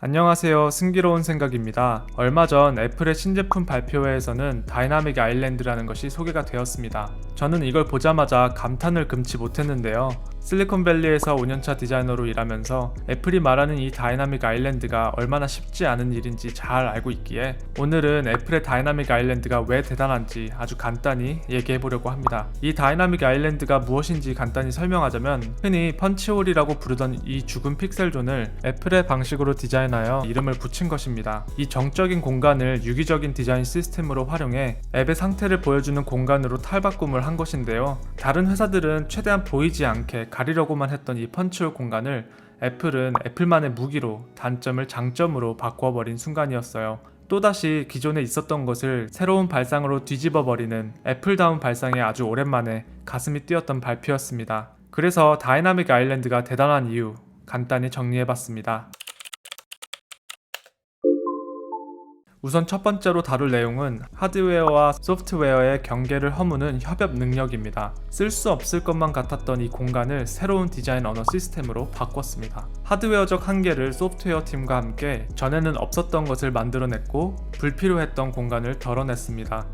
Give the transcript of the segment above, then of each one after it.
안녕하세요. 승기로운 생각입니다. 얼마 전 애플의 신제품 발표회에서는 다이나믹 아일랜드라는 것이 소개가 되었습니다. 저는 이걸 보자마자 감탄을 금치 못했는데요. 실리콘밸리에서 5년차 디자이너로 일하면서 애플이 말하는 이 다이나믹 아일랜드가 얼마나 쉽지 않은 일인지 잘 알고 있기에 오늘은 애플의 다이나믹 아일랜드가 왜 대단한지 아주 간단히 얘기해보려고 합니다. 이 다이나믹 아일랜드가 무엇인지 간단히 설명하자면 흔히 펀치홀이라고 부르던 이 죽은 픽셀존을 애플의 방식으로 디자인하여 이름을 붙인 것입니다. 이 정적인 공간을 유기적인 디자인 시스템으로 활용해 앱의 상태를 보여주는 공간으로 탈바꿈을 한 것인데요. 다른 회사들은 최대한 보이지 않게 가리려고만 했던 이 펀치홀 공간을 애플은 애플만의 무기로 단점을 장점으로 바꾸어버린 순간이었어요. 또다시 기존에 있었던 것을 새로운 발상으로 뒤집어버리는 애플다운 발상에 아주 오랜만에 가슴이 뛰었던 발표였습니다. 그래서 다이나믹 아일랜드가 대단한 이유 간단히 정리해봤습니다. 우선 첫 번째로 다룰 내용은 하드웨어와 소프트웨어의 경계를 허무는 협업 능력입니다. 쓸 수 없을 것만 같았던 이 공간을 새로운 디자인 언어 시스템으로 바꿨습니다. 하드웨어적 한계를 소프트웨어 팀과 함께 전에는 없었던 것을 만들어냈고 불필요했던 공간을 덜어냈습니다.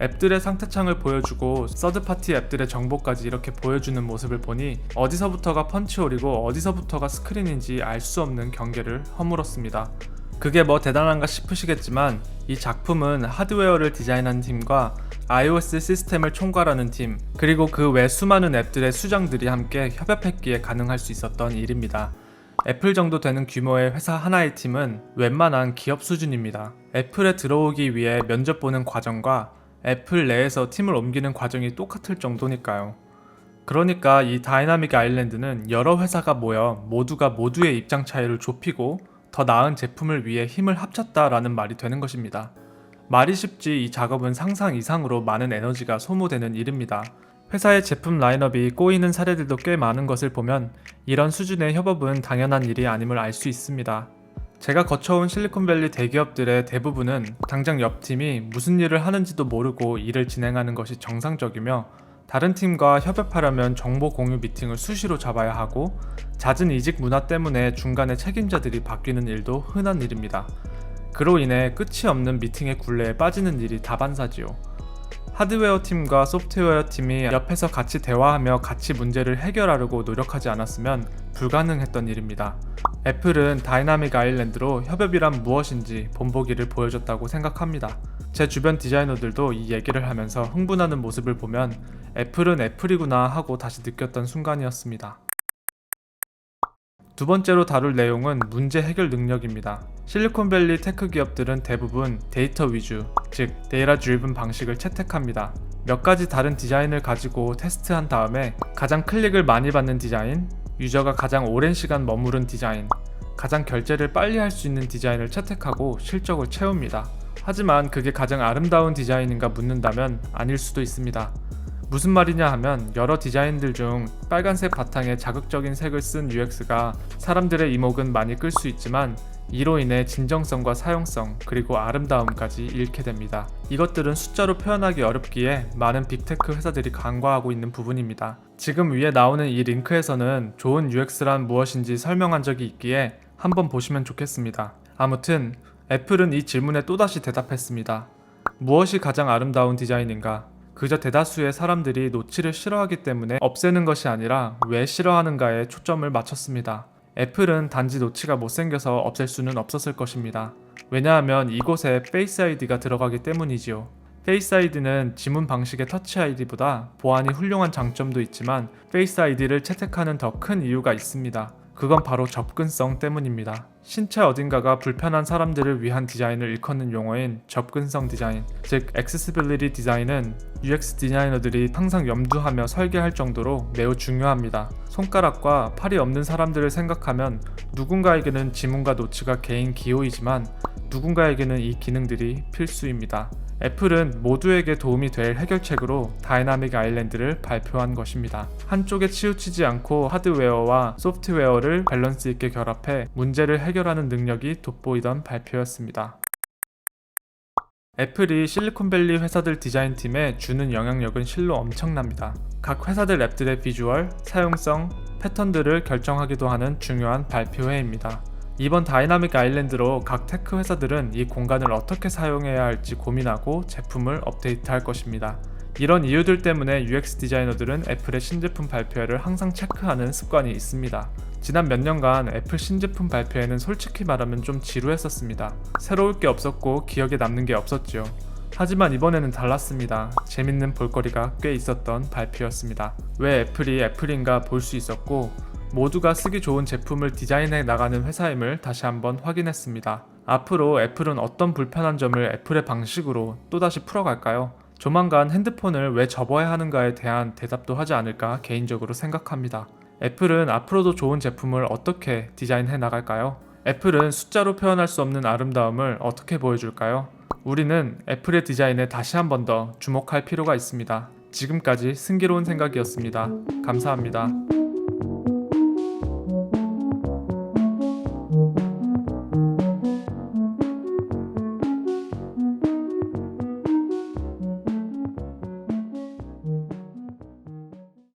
앱들의 상태창을 보여주고 서드파티 앱들의 정보까지 이렇게 보여주는 모습을 보니 어디서부터가 펀치홀이고 어디서부터가 스크린인지 알 수 없는 경계를 허물었습니다. 그게 뭐 대단한가 싶으시겠지만 이 작품은 하드웨어를 디자인한 팀과 iOS 시스템을 총괄하는 팀 그리고 그 외 수많은 앱들의 수장들이 함께 협업했기에 가능할 수 있었던 일입니다. 애플 정도 되는 규모의 회사 하나의 팀은 웬만한 기업 수준입니다. 애플에 들어오기 위해 면접 보는 과정과 애플 내에서 팀을 옮기는 과정이 똑같을 정도니까요. 그러니까 이 다이나믹 아일랜드는 여러 회사가 모여 모두가 모두의 입장 차이를 좁히고 더 나은 제품을 위해 힘을 합쳤다라는 말이 되는 것입니다. 말이 쉽지 이 작업은 상상 이상으로 많은 에너지가 소모되는 일입니다. 회사의 제품 라인업이 꼬이는 사례들도 꽤 많은 것을 보면 이런 수준의 협업은 당연한 일이 아님을 알 수 있습니다. 제가 거쳐온 실리콘밸리 대기업들의 대부분은 당장 옆 팀이 무슨 일을 하는지도 모르고 일을 진행하는 것이 정상적이며 다른 팀과 협업하려면 정보 공유 미팅을 수시로 잡아야 하고 잦은 이직 문화 때문에 중간에 책임자들이 바뀌는 일도 흔한 일입니다. 그로 인해 끝이 없는 미팅의 굴레에 빠지는 일이 다반사지요. 하드웨어 팀과 소프트웨어 팀이 옆에서 같이 대화하며 같이 문제를 해결하려고 노력하지 않았으면 불가능했던 일입니다. 애플은 다이나믹 아일랜드로 협업이란 무엇인지 본보기를 보여줬다고 생각합니다. 제 주변 디자이너들도 이 얘기를 하면서 흥분하는 모습을 보면 애플은 애플이구나 하고 다시 느꼈던 순간이었습니다. 두 번째로 다룰 내용은 문제 해결 능력입니다. 실리콘밸리 테크 기업들은 대부분 데이터 위주, 즉 데이터 드리븐 방식을 채택합니다. 몇 가지 다른 디자인을 가지고 테스트한 다음에 가장 클릭을 많이 받는 디자인, 유저가 가장 오랜 시간 머무른 디자인, 가장 결제를 빨리 할 수 있는 디자인을 채택하고 실적을 채웁니다. 하지만 그게 가장 아름다운 디자인인가 묻는다면 아닐 수도 있습니다. 무슨 말이냐 하면 여러 디자인들 중 빨간색 바탕에 자극적인 색을 쓴 UX가 사람들의 이목은 많이 끌 수 있지만 이로 인해 진정성과 사용성 그리고 아름다움까지 잃게 됩니다. 이것들은 숫자로 표현하기 어렵기에 많은 빅테크 회사들이 간과하고 있는 부분입니다. 지금 위에 나오는 이 링크에서는 좋은 UX란 무엇인지 설명한 적이 있기에 한번 보시면 좋겠습니다. 아무튼 애플은 이 질문에 또다시 대답했습니다. 무엇이 가장 아름다운 디자인인가? 그저 대다수의 사람들이 노치를 싫어하기 때문에 없애는 것이 아니라 왜 싫어하는가에 초점을 맞췄습니다. 애플은 단지 노치가 못생겨서 없앨 수는 없었을 것입니다. 왜냐하면 이곳에 페이스 아이디가 들어가기 때문이지요. 페이스 아이디는 지문 방식의 터치 아이디보다 보안이 훌륭한 장점도 있지만 페이스 아이디를 채택하는 더 큰 이유가 있습니다. 그건 바로 접근성 때문입니다. 신체 어딘가가 불편한 사람들을 위한 디자인을 일컫는 용어인 접근성 디자인, 즉 accessibility 디자인은 UX 디자이너들이 항상 염두하며 설계할 정도로 매우 중요합니다. 손가락과 팔이 없는 사람들을 생각하면 누군가에게는 지문과 노치가 개인 기호이지만 누군가에게는 이 기능들이 필수입니다. 애플은 모두에게 도움이 될 해결책으로 다이나믹 아일랜드를 발표한 것입니다. 한쪽에 치우치지 않고 하드웨어와 소프트웨어를 밸런스 있게 결합해 문제를 해결하는 능력이 돋보이던 발표였습니다. 애플이 실리콘밸리 회사들 디자인팀에 주는 영향력은 실로 엄청납니다. 각 회사들 앱들의 비주얼, 사용성, 패턴들을 결정하기도 하는 중요한 발표회입니다. 이번 다이나믹 아일랜드로 각 테크 회사들은 이 공간을 어떻게 사용해야 할지 고민하고 제품을 업데이트할 것입니다. 이런 이유들 때문에 UX 디자이너들은 애플의 신제품 발표회를 항상 체크하는 습관이 있습니다. 지난 몇 년간 애플 신제품 발표회는 솔직히 말하면 좀 지루했었습니다. 새로울 게 없었고 기억에 남는 게 없었죠. 하지만 이번에는 달랐습니다. 재밌는 볼거리가 꽤 있었던 발표였습니다. 왜 애플이 애플인가 볼 수 있었고, 모두가 쓰기 좋은 제품을 디자인해 나가는 회사임을 다시 한번 확인했습니다. 앞으로 애플은 어떤 불편한 점을 애플의 방식으로 또다시 풀어갈까요? 조만간 핸드폰을 왜 접어야 하는가에 대한 대답도 하지 않을까 개인적으로 생각합니다. 애플은 앞으로도 좋은 제품을 어떻게 디자인해 나갈까요? 애플은 숫자로 표현할 수 없는 아름다움을 어떻게 보여줄까요? 우리는 애플의 디자인에 다시 한 번 더 주목할 필요가 있습니다. 지금까지 승기로운 생각이었습니다. 감사합니다.